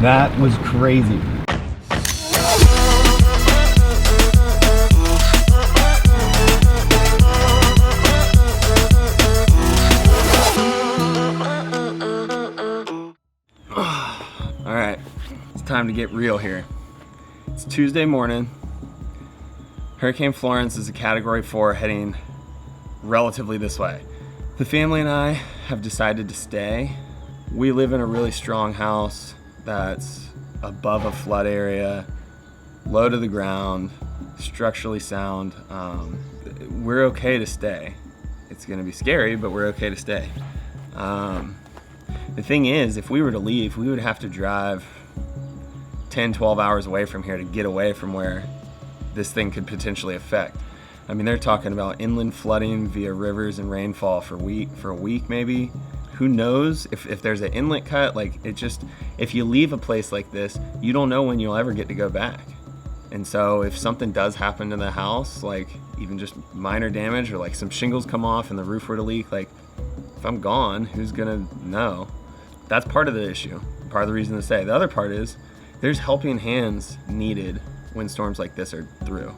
That was crazy. All right, it's time to get real here. It's Tuesday morning. Hurricane Florence is a Category 4 heading relatively this way. The family and I have decided to stay. We live in a really strong house that's above a flood area, low to the ground, structurally sound. We're okay to stay. It's gonna be scary, but we're okay to stay. The thing is, if we were to leave, we would have to drive 10, 12 hours away from here to get away from where this thing could potentially affect. I mean, they're talking about inland flooding via rivers and rainfall for a week maybe. Who knows if there's an inlet cut, like if you leave a place like this, you don't know when you'll ever get to go back. And so if something does happen to the house, like even just minor damage or like some shingles come off and the roof were to leak, like if I'm gone, who's gonna know? That's part of the issue, part of the reason to stay. The other part is there's helping hands needed when storms like this are through.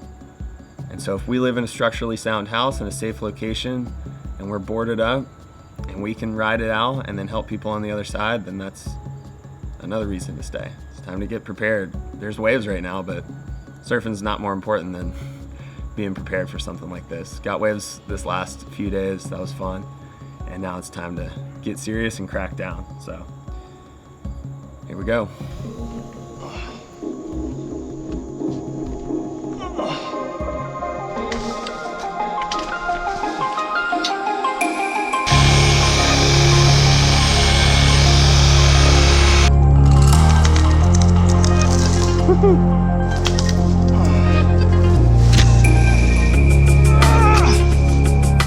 And so if we live in a structurally sound house in a safe location and we're boarded up and we can ride it out and then help people on the other side, then that's another reason to stay. It's time to get prepared. There's waves right now, but surfing's not more important than being prepared for something like this. Got waves this last few days, that was fun. And now it's time to get serious and crack down. So here we go.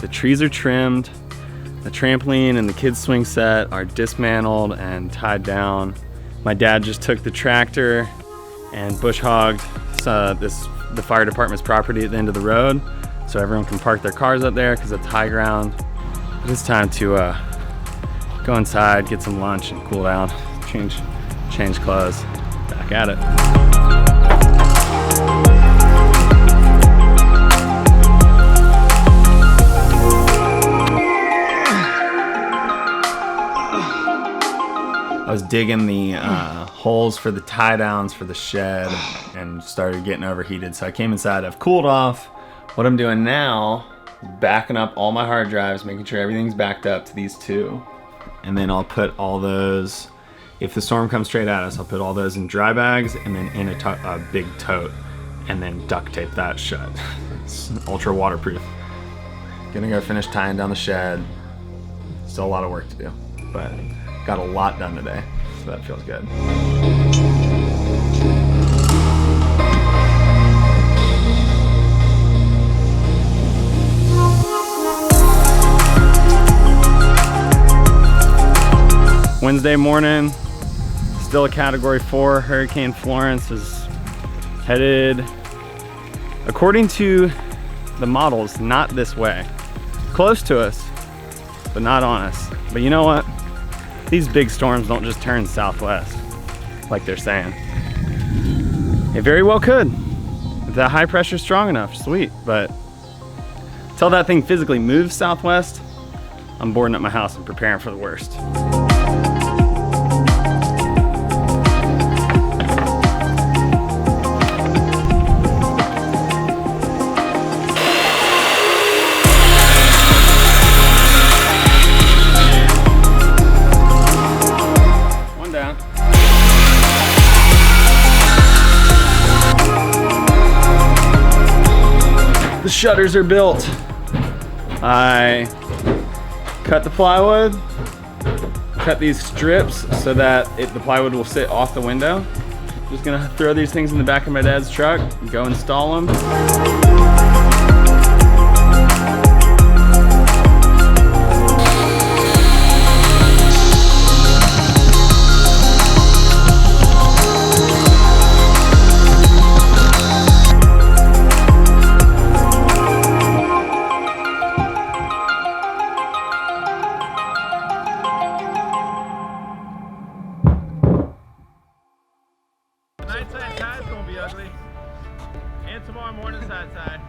The trees are trimmed. The trampoline and the kids swing set are dismantled and tied down. My dad just took the tractor and bush hogged the fire department's property at the end of the road so everyone can park their cars up there because it's high ground. But it's time to go inside, get some lunch and cool down, change clothes, back at it. I was digging the holes for the tie downs for the shed and started getting overheated. So I came inside, I've cooled off. What I'm doing now, backing up all my hard drives, making sure everything's backed up to these two. And then I'll put all those, if the storm comes straight at us, I'll put all those in dry bags and then in a big tote and then duct tape that shut. It's ultra waterproof. Gonna go finish tying down the shed. Still a lot of work to do, but got a lot done today, so that feels good. Wednesday morning, still a Category 4. Hurricane Florence is headed, according to the models, not this way. Close to us, but not on us. But you know what? These big storms don't just turn southwest, like they're saying. It very well could. If that high pressure's strong enough, sweet. But until that thing physically moves southwest, I'm boarding up my house and preparing for the worst. The shutters are built. I cut the plywood, cut these strips so that the plywood will sit off the window. Just gonna throw these things in the back of my dad's truck, go install them. high tide.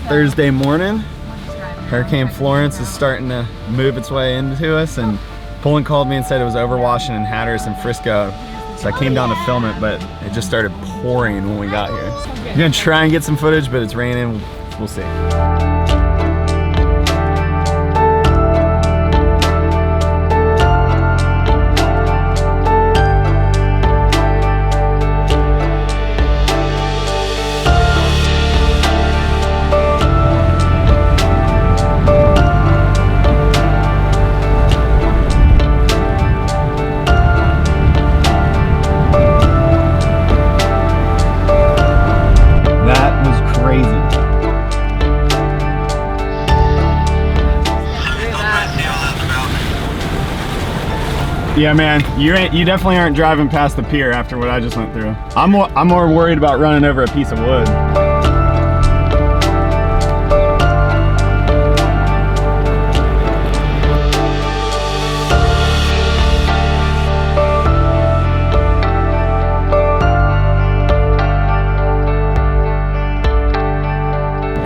Thursday morning. Hurricane Florence is starting to move its way into us, and Poland called me and said it was overwashing in Hatteras and Frisco. So I came down to film it, but it just started pouring when we got here. I'm gonna try and get some footage, but it's raining. We'll see. Yeah, man, you definitely aren't driving past the pier after what I just went through. I'm more worried about running over a piece of wood.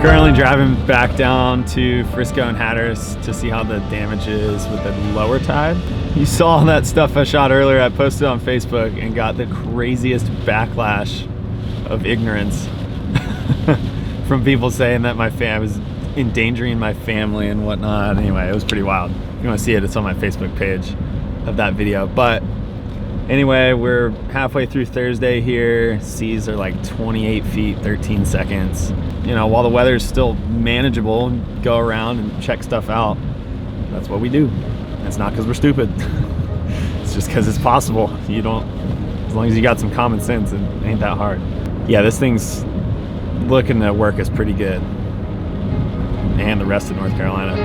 Currently driving back down to Frisco and Hatteras to see how the damage is with the lower tide. You saw that stuff I shot earlier. I posted on Facebook and got the craziest backlash of ignorance from people saying that I was endangering my family and whatnot. Anyway, it was pretty wild. If you want to see it, it's on my Facebook page of that video. But anyway, we're halfway through Thursday here. Seas are like 28 feet, 13 seconds. You know, while the weather's still manageable, go around and check stuff out. That's what we do. It's not because we're stupid. It's just because it's possible. You don't, as long as you got some common sense, it ain't that hard. Yeah, this thing's looking to work us pretty good. And the rest of North Carolina.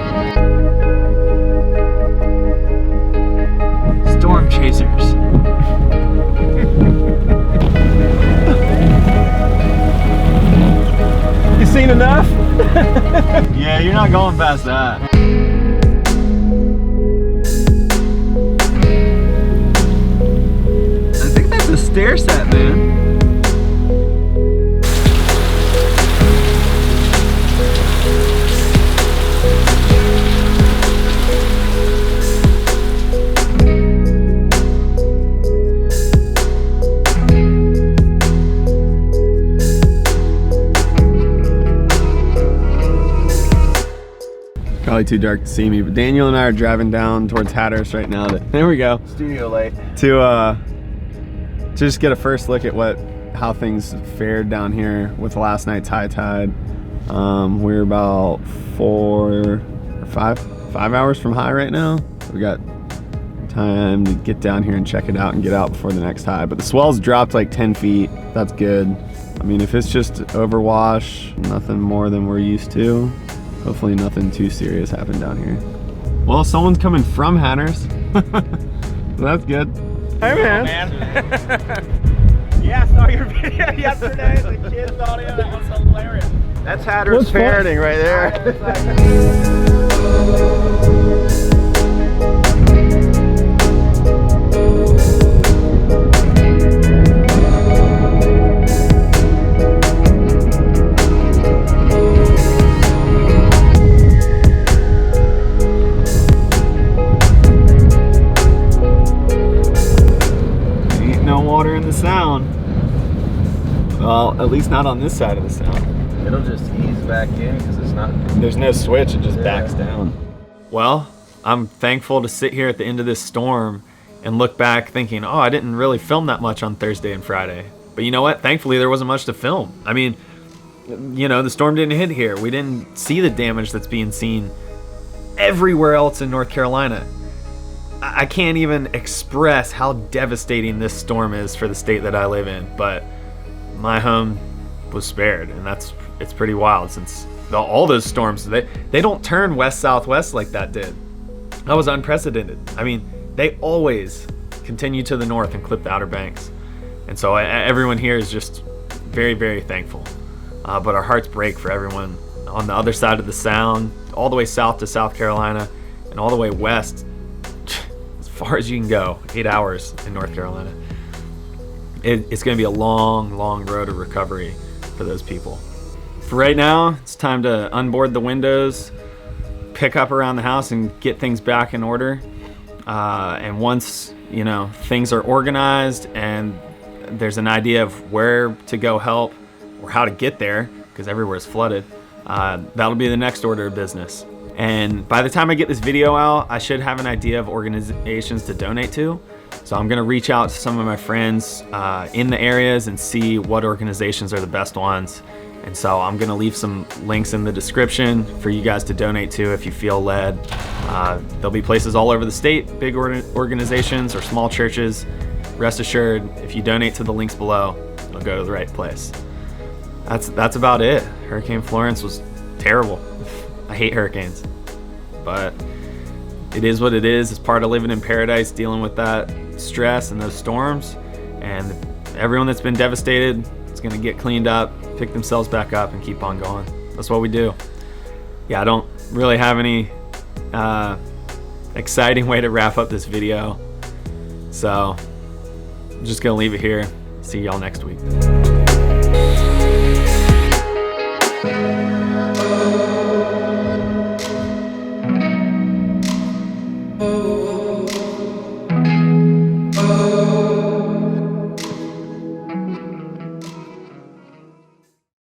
Storm chasers. You seen enough? Yeah, you're not going past that. I think that's a stair set, man. Probably too dark to see me, but Daniel and I are driving down towards Hatteras right now. There we go. Studio light. To just get a first look at how things fared down here with last night's high tide. We're about 4 or 5 hours from high right now. We got time to get down here and check it out and get out before the next high. But the swell's dropped like 10 feet. That's good. I mean, if it's just overwash, nothing more than we're used to. Hopefully nothing too serious happened down here. Well, someone's coming from Hatteras. That's good. Hey, man. Yeah, I saw your video yesterday. The kids thought that was hilarious. That's Hatteras parenting right there. Water in the sound. Well, at least not on this side of the sound. It'll just ease back in because it's not. There's no switch, it just backs down. Well, I'm thankful to sit here at the end of this storm and look back thinking, oh, I didn't really film that much on Thursday and Friday. But you know what? Thankfully, there wasn't much to film. I mean, you know, the storm didn't hit here. We didn't see the damage that's being seen everywhere else in North Carolina. I can't even express how devastating this storm is for the state that I live in, but my home was spared, and it's pretty wild, since all those storms, they don't turn west-southwest like that did. That was unprecedented. I mean, they always continue to the north and clip the Outer Banks. And so everyone here is just very, very thankful. But our hearts break for everyone on the other side of the Sound, all the way south to South Carolina, and all the way west, as far as you can go, 8 hours in North Carolina. It's going to be a long, long road of recovery for those people. For right now, it's time to unboard the windows, pick up around the house, and get things back in order. And once, you know, things are organized and there's an idea of where to go help or how to get there, because everywhere is flooded, that'll be the next order of business. And by the time I get this video out, I should have an idea of organizations to donate to. So I'm gonna reach out to some of my friends in the areas and see what organizations are the best ones. And so I'm gonna leave some links in the description for you guys to donate to if you feel led. There'll be places all over the state, big organizations or small churches. Rest assured, if you donate to the links below, it'll go to the right place. That's about it. Hurricane Florence was terrible. I hate hurricanes, but it is what it is. It's part of living in paradise, dealing with that stress and those storms. And everyone that's been devastated is gonna get cleaned up, pick themselves back up, and keep on going. That's what we do. Yeah, I don't really have any exciting way to wrap up this video, so I'm just gonna leave it here. See y'all next week.